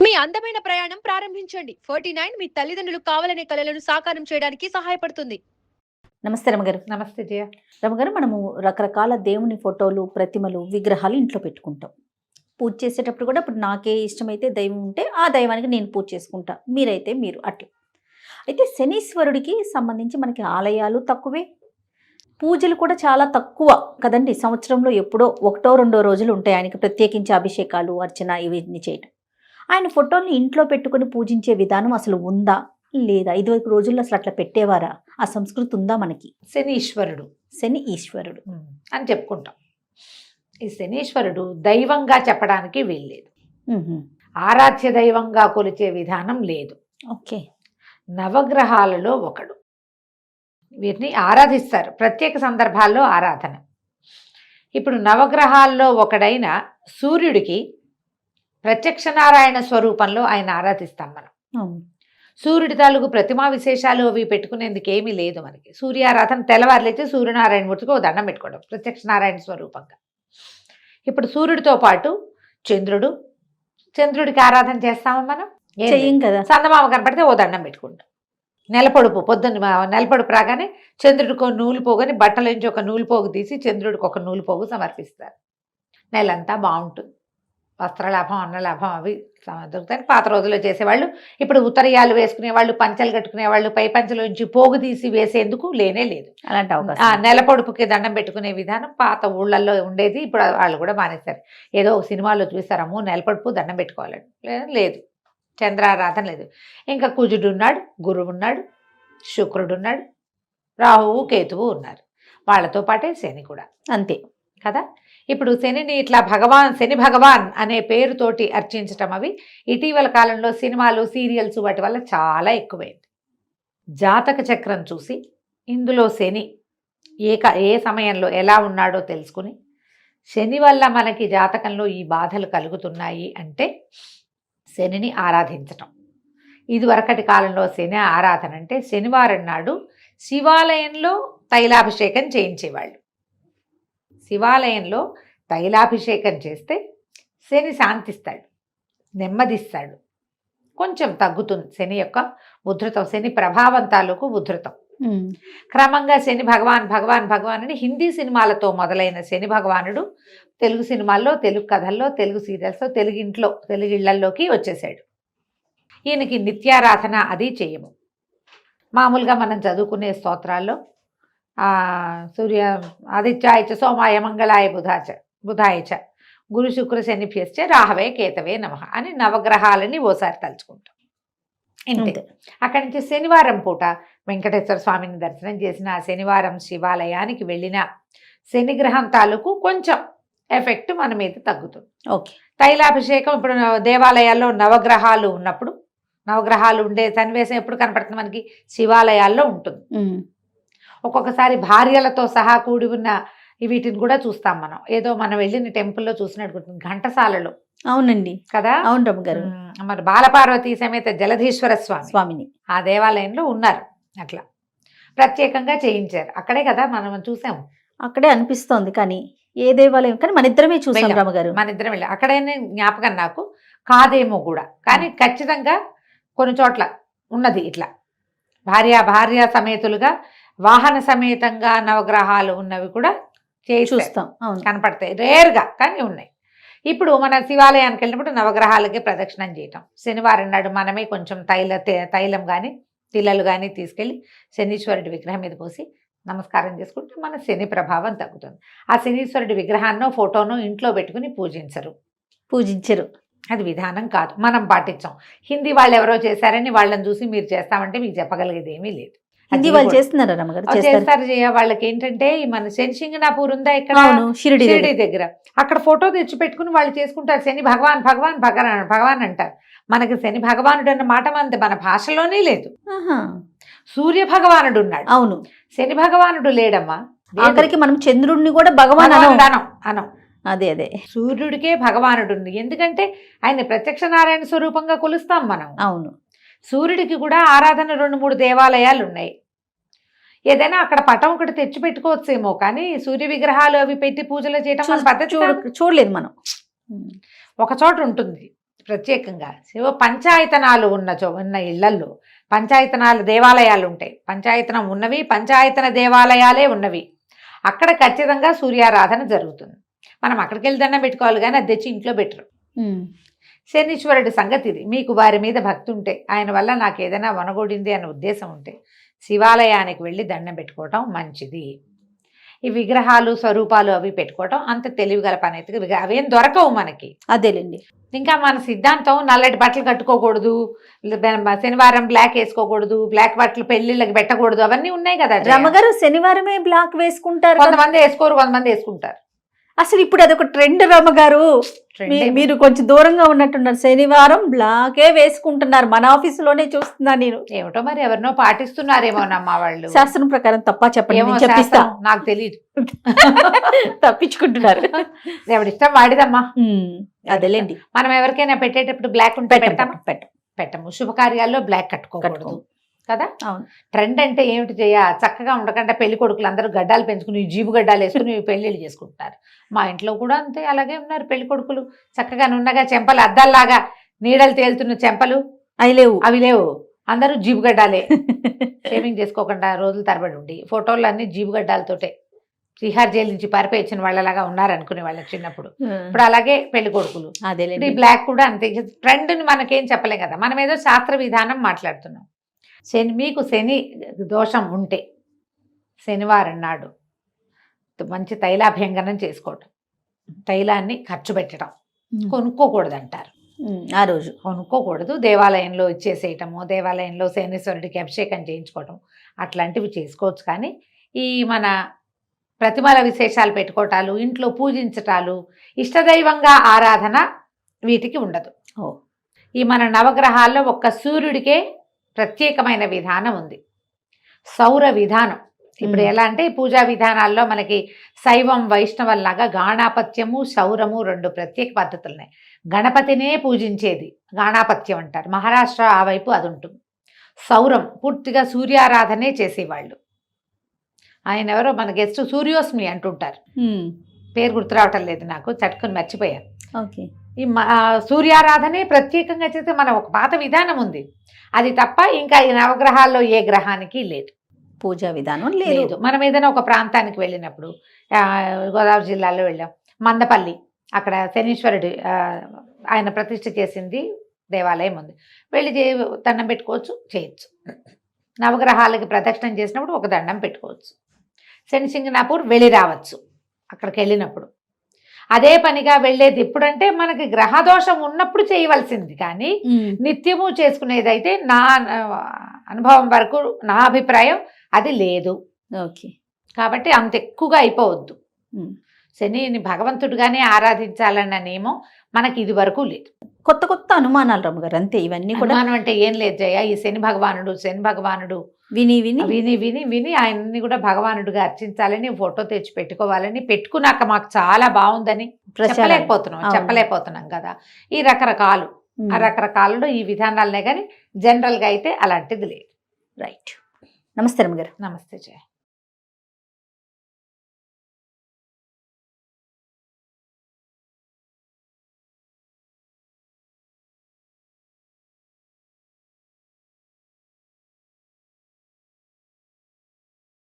మీ అందమైన ప్రయాణం ప్రారంభించండి. 49 మీ తల్లిదండ్రులు కావాలనే కలలను సాకారం చేయడానికి సహాయపడుతుంది. నమస్తే రమగారు. నమస్తే జయ. రమగారు, మనము రకరకాల దేవుని ఫోటోలు, ప్రతిమలు, విగ్రహాలు ఇంట్లో పెట్టుకుంటాం. పూజ చేసేటప్పుడు కూడా ఇప్పుడు నాకే ఇష్టమైతే దైవం ఉంటే ఆ దైవానికి నేను పూజ చేసుకుంటా, మీరైతే మీరు అట్లా. అయితే శనీశ్వరుడికి సంబంధించి మనకి ఆలయాలు తక్కువే, పూజలు కూడా చాలా తక్కువ కదండి. సంవత్సరంలో ఎప్పుడో ఒకటో రెండో రోజులు ఉంటాయి ఆయనకి ప్రత్యేకించి అభిషేకాలు, అర్చన ఇవన్నీ చేయటం. ఆయన ఫోటోల్ని ఇంట్లో పెట్టుకుని పూజించే విధానం అసలు ఉందా లేదా? ఇదివరకు రోజుల్లో అసలు అట్లా పెట్టేవారా? ఆ సంస్కృతి ఉందా మనకి? శనీశ్వరుడు, శని ఈశ్వరుడు అని చెప్పుకుంటాం. ఈ శనీశ్వరుడు దైవంగా చెప్పడానికి వీల్లేదు, ఆరాధ్య దైవంగా కొలిచే విధానం లేదు. ఓకే. నవగ్రహాలలో ఒకడు, వీరిని ఆరాధిస్తారు ప్రత్యేక సందర్భాల్లో ఆరాధన. ఇప్పుడు నవగ్రహాల్లో ఒకడైన సూర్యుడికి ప్రత్యక్ష నారాయణ స్వరూపంలో ఆయన ఆరాధిస్తాం మనం. సూర్యుడి తాలూకు ప్రతిమా విశేషాలు అవి పెట్టుకునేందుకు ఏమీ లేదు మనకి. సూర్యారాధన తెల్లవారులైతే సూర్యనారాయణమూర్తికి ఓ దండం పెట్టుకోవడం ప్రత్యక్ష నారాయణ స్వరూపంగా. ఇప్పుడు సూర్యుడితో పాటు చంద్రుడికి ఆరాధన చేస్తామా మనం? చెయ్యం కదా. చందమామ కనపడితే ఓ దండం పెట్టుకుంటాం. నెలపొడుపు, పొద్దున్న నెలపొడుపు రాగానే చంద్రుడికి ఒక నూలు పోగని బట్టలోంచి ఒక నూలు పోగు తీసి చంద్రుడికి ఒక నూలు పోగు సమర్పిస్తారు. నెలంతా బాగుంటుంది, వస్త్రలాభం, అన్నలాభం అవి దొరుకుతాయి. పాత రోజుల్లో చేసేవాళ్ళు. ఇప్పుడు ఉత్తరీయాలు వేసుకునేవాళ్ళు, పంచలు కట్టుకునేవాళ్ళు పై పంచలోంచి పోగు తీసి వేసేందుకు లేనే లేదు. అలాంటి అవకాశం. నెలపొడుపుకి దండం పెట్టుకునే విధానం పాత ఊళ్ళల్లో ఉండేది, ఇప్పుడు వాళ్ళు కూడా మానేస్తారు. ఏదో సినిమాల్లో చూస్తారమ్మో నెలపొడుపు దండం పెట్టుకోవాలని లేదు, చంద్రారాధన లేదు. ఇంకా కుజుడు ఉన్నాడు, గురువు ఉన్నాడు, శుక్రుడు ఉన్నాడు, రాహువు కేతువు ఉన్నారు. వాళ్ళతో పాటే శని కూడా అంతే కదా. ఇప్పుడు శనిని ఇట్లా శని భగవాన్ అనే పేరుతోటి అర్చించటం అవి ఇటీవల కాలంలో సినిమాలు, సీరియల్స్ వాటి వల్ల చాలా ఎక్కువైంది. జాతక చక్రం చూసి ఇందులో శని ఏ సమయంలో ఎలా ఉన్నాడో తెలుసుకుని శని వల్ల మనకి జాతకంలో ఈ బాధలు కలుగుతున్నాయి అంటే శనిని ఆరాధించటం. ఇదివరకటి కాలంలో శని ఆరాధన అంటే శనివారం నాడు శివాలయంలో తైలాభిషేకం చేయించేవాళ్ళు. శివాలయంలో తైలాభిషేకం చేస్తే శని శాంతిస్తాడు, నెమ్మదిస్తాడు, కొంచెం తగ్గుతుంది శని యొక్క ఉధృతం, శని ప్రభావం తాలూకు ఉధృతం. క్రమంగా శని భగవాన్ అని హిందీ సినిమాలతో మొదలైన శని భగవానుడు తెలుగు సినిమాల్లో, తెలుగు కథల్లో, తెలుగు సీరియల్స్లో, తెలుగు ఇళ్లల్లోకి వచ్చేసాడు. ఈయనకి నిత్యారాధన అది చేయము. మామూలుగా మనం చదువుకునే స్తోత్రాల్లో సూర్య ఆదిత్యాయచ సోమాయ మంగళాయ బుధాయచ గురు శుక్ర శనిభ్యశ్చ రాహవే కేతవే నమః అని నవగ్రహాలని ఓసారి తలుచుకుంటాం. ఇంతే. అక్కడి నుంచి శనివారం పూట వెంకటేశ్వర స్వామిని దర్శనం చేసిన, శనివారం శివాలయానికి వెళ్ళిన శనిగ్రహం తాలూకు కొంచెం ఎఫెక్ట్ మన మీద తగ్గుతుంది. ఓకే. తైలాభిషేకం ఇప్పుడు దేవాలయాల్లో నవగ్రహాలు ఉన్నప్పుడు, నవగ్రహాలు ఉండే సన్నివేశం ఎప్పుడు కనపడుతుంది మనకి? శివాలయాల్లో ఉంటుంది. ఒక్కొక్కసారి భార్యలతో సహా కూడి ఉన్న వీటిని కూడా చూస్తాం మనం. ఏదో మనం వెళ్ళిన టెంపుల్లో చూసినట్టు ఘంటసాలలో. అవునండి కదా. అవును రమగారు. మరి బాలపార్వతీ సమేత జలధీశ్వర స్వామిని ఆ దేవాలయంలో ఉన్నారు. అట్లా ప్రత్యేకంగా చేయించారు. అక్కడే కదా మనం చూసాము. అక్కడే అనిపిస్తోంది, కానీ ఏ దేవాలయం, కానీ మన ఇద్దరమే చూసాం రమగారు. మన ఇద్దరం వెళ్ళాం. అక్కడైనా జ్ఞాపకం నాకు కాదేమో కూడా, కానీ ఖచ్చితంగా కొన్ని చోట్ల ఉన్నది. ఇట్లా భార్య సమేతులుగా వాహన సమేతంగా నవగ్రహాలు ఉన్నవి కూడా చూస్తాం, కనపడతాయి. రేర్గా కానీ ఉన్నాయి. ఇప్పుడు మన శివాలయానికి వెళ్ళినప్పుడు నవగ్రహాలకి ప్రదక్షిణం చేయటం. శనివారం నాడు మనమే కొంచెం తైలం కానీ తిల్లలు కానీ తీసుకెళ్ళి శనీశ్వరుడి విగ్రహం మీద పోసి నమస్కారం చేసుకుంటే మన శని ప్రభావం తగ్గుతుంది. ఆ శనీశ్వరుడి విగ్రహాన్నో ఫోటోనో ఇంట్లో పెట్టుకుని పూజించరు. అది విధానం కాదు, మనం పాటించాం. హిందీ వాళ్ళు ఎవరో చేశారని వాళ్ళని చూసి మీరు చేస్తామంటే మీకు చెప్పగలిగేది ఏమీ లేదు. హిందీ వాళ్ళు చేస్తున్నారు రమగారు. చేస్తారు వాళ్ళకి ఏంటంటే మన శనిసింగనాపూర్ ఉందా ఇక్కడ షిరిడి దగ్గర, అక్కడ ఫోటో తెచ్చి పెట్టుకుని వాళ్ళు చేసుకుంటారు. శని భగవాన్ అంటారు. మనకి శని భగవానుడు అన్న మాట మన భాషలోనే లేదు. సూర్య భగవానుడు ఉన్నాడు. అవును, శని భగవానుడు లేడమ్మా. ఆఖరికి మనం చంద్రుడిని కూడా భగవాన్ అనం. అదే సూర్యుడికే భగవానుడు ఉంది. ఎందుకంటే ఆయన ప్రత్యక్ష నారాయణ స్వరూపంగా కొలుస్తాం మనం. అవును. సూర్యుడికి కూడా ఆరాధన 2-3 దేవాలయాలు ఉన్నాయి. ఏదైనా అక్కడ పటం ఒకటి తెచ్చి పెట్టుకోవచ్చేమో, కానీ సూర్య విగ్రహాలు అవి పెట్టి పూజలు చేయటం పద్ధతి చూడలేదు మనం. ఒక చోట ఉంటుంది ప్రత్యేకంగా శివ పంచాయతనాలు ఉన్న ఇళ్లల్లో పంచాయతనాలు దేవాలయాలు ఉంటాయి. పంచాయతనం ఉన్నవి, పంచాయతన దేవాలయాలే ఉన్నవి. అక్కడ ఖచ్చితంగా సూర్యారాధన జరుగుతుంది. మనం అక్కడికి వెళ్ళి దండం పెట్టుకోవాలి, కానీ అది తెచ్చి ఇంట్లో పెట్టరు. శనీశ్వరుడి సంగతి ఇది. మీకు వారి మీద భక్తి ఉంటే, ఆయన వల్ల నాకు ఏదైనా వనగొడింది అనే ఉద్దేశం ఉంటే శివాలయానికి వెళ్ళి దండం పెట్టుకోవటం మంచిది. ఈ విగ్రహాలు స్వరూపాలు అవి పెట్టుకోవటం అంత తెలివిగల పని అయితే అవేం దొరకవు మనకి. అదేలేండి. ఇంకా మన సిద్ధాంతం నల్లటి బట్టలు కట్టుకోకూడదు, శనివారం బ్లాక్ వేసుకోకూడదు, బ్లాక్ బట్టలు పెళ్లిళ్ళకి పెట్టకూడదు, అవన్నీ ఉన్నాయి కదా. రమగారు శనివారమే బ్లాక్ వేసుకుంటారు, కొంతమంది వేసుకోరు, కొంతమంది వేసుకుంటారు. అసలు ఇప్పుడు అదొక ట్రెండ్ రమగారు. మీరు కొంచెం దూరంగా ఉన్నట్టున్నారు. శనివారం బ్లాకే వేసుకుంటున్నారు. మన ఆఫీసులోనే చూస్తున్నా నేను. ఏమిటో మరి ఎవరినో పాటిస్తున్నారేమోనమ్మా వాళ్ళు. శాస్త్రం ప్రకారం తప్ప చెప్పండి, చెప్పిస్తా. నాకు తెలియదు. తప్పించుకుంటున్నారు. ఎవడిష్టం వాడిదమ్మా. అదేలేండి. మనం ఎవరికైనా పెట్టేటప్పుడు బ్లాక్ ఉంటే పెట్టము. శుభకార్యాల్లో బ్లాక్ కట్టుకోకూడదు కదా. ట్రెండ్ అంటే ఏమిటి చేయ, చక్కగా ఉండకుండా పెళ్లి కొడుకులు అందరూ గడ్డాలు పెంచుకుని జీబు గడ్డాలు వేసుకుని పెళ్లిళ్ళు చేసుకుంటున్నారు. మా ఇంట్లో కూడా అంతే, అలాగే ఉన్నారు పెళ్లి కొడుకులు. చక్కగా నున్నగా చెంపలు అద్దాల్లాగా నీడలు తేలుతున్న చెంపలు అవి లేవు. అందరూ జీబు గడ్డాలే. షేవింగ్ చేసుకోకుండా రోజులు తరబడి ఉండి ఫోటోలు అన్ని జీబు గడ్డాలతోటే తిహార్ జైలు నుంచి పారిపోయి వచ్చిన వాళ్ళలాగా ఉన్నారనుకునే వాళ్ళకి చిన్నప్పుడు. ఇప్పుడు అలాగే పెళ్లి కొడుకులు. ఈ బ్లాక్ కూడా అంతే. ట్రెండ్ని మనకేం చెప్పలేం కదా, మనం ఏదో శాస్త్ర విధానం మాట్లాడుతున్నాం. మీకు శని దోషం ఉంటే శనివారం నాడు మంచి తైలాభ్యంగనం చేసుకోవటం, తైలాన్ని ఖర్చు పెట్టడం, కొనుక్కోకూడదు అంటారు. ఆ రోజు కొనుక్కోకూడదు, దేవాలయంలో ఇచ్చేసేయటము, దేవాలయంలో శనీశ్వరుడికి అభిషేకం చేయించుకోవటం అట్లాంటివి చేసుకోవచ్చు. కానీ ఈ మన ప్రతిమల విశేషాలు పెట్టుకోవటాలు, ఇంట్లో పూజించటాలు, ఇష్టదైవంగా ఆరాధన వీటికి ఉండదు. ఈ మన నవగ్రహాల్లో ఒక్క సూర్యుడికే ప్రత్యేకమైన విధానం ఉంది, సౌర విధానం. ఇప్పుడు ఎలా అంటే పూజా విధానాల్లో మనకి శైవం వైష్ణవంలాగా గాణాపత్యము సౌరము రెండు ప్రత్యేక పద్ధతులు ఉన్నాయి. గణపతినే పూజించేది గాణాపత్యం అంటారు, మహారాష్ట్ర ఆ వైపు అది ఉంటుంది. సౌరం పూర్తిగా సూర్యారాధనే చేసేవాళ్ళు. ఆయన ఎవరో మన గెస్ట్ సూర్యోస్మి అంటుంటారు, పేరు గుర్తురావటం లేదు నాకు, చట్టుకొని మర్చిపోయాను. ఈ సూర్యారాధనే ప్రత్యేకంగా చేస్తే మన ఒక పాత విధానం ఉంది, అది తప్ప ఇంకా ఈ నవగ్రహాల్లో ఏ గ్రహానికి లేదు పూజా విధానం లేదు. మనం ఏదైనా ఒక ప్రాంతానికి వెళ్ళినప్పుడు, గోదావరి జిల్లాలో వెళ్ళాం, మందపల్లి, అక్కడ శనీశ్వరుడు ఆయన ప్రతిష్ఠ చేసింది దేవాలయం ఉంది, వెళ్ళి దండం పెట్టుకోవచ్చు, చేయొచ్చు. నవగ్రహాలకి ప్రదక్షిణం చేసినప్పుడు ఒక దండం పెట్టుకోవచ్చు. శనిసింగనాపూర్ వెళ్ళి రావచ్చు అక్కడికి వెళ్ళినప్పుడు. అదే పనిగా వెళ్ళేది ఎప్పుడంటే మనకి గ్రహదోషం ఉన్నప్పుడు చేయవలసింది, కానీ నిత్యము చేసుకునేదైతే నా అనుభవం వరకు నా అభిప్రాయం అది లేదు. కాబట్టి అంత ఎక్కువగా అయిపోవద్దు. శనిని భగవంతుడిగానే ఆరాధించాలన్న నియమం మనకి ఇది వరకు లేదు. కొత్త కొత్త అనుమానాలు రమ్మగారు అంతే. ఇవన్నీ కూడా అనుమానం అంటే ఏం లేదు జయ, ఈ శని భగవానుడు విని విని విని విని విని ఆయన్ని కూడా భగవానుడిగా అర్చించాలని ఫోటో తెచ్చి పెట్టుకోవాలని, పెట్టుకున్నాక మాకు చాలా బాగుందని చెప్పలేకపోతున్నాం కదా. ఈ రకరకాలలో ఈ విధానాలనే కానీ జనరల్గా అయితే అలాంటిది లేదు. రైట్. నమస్తే రమగారు. నమస్తే జయ.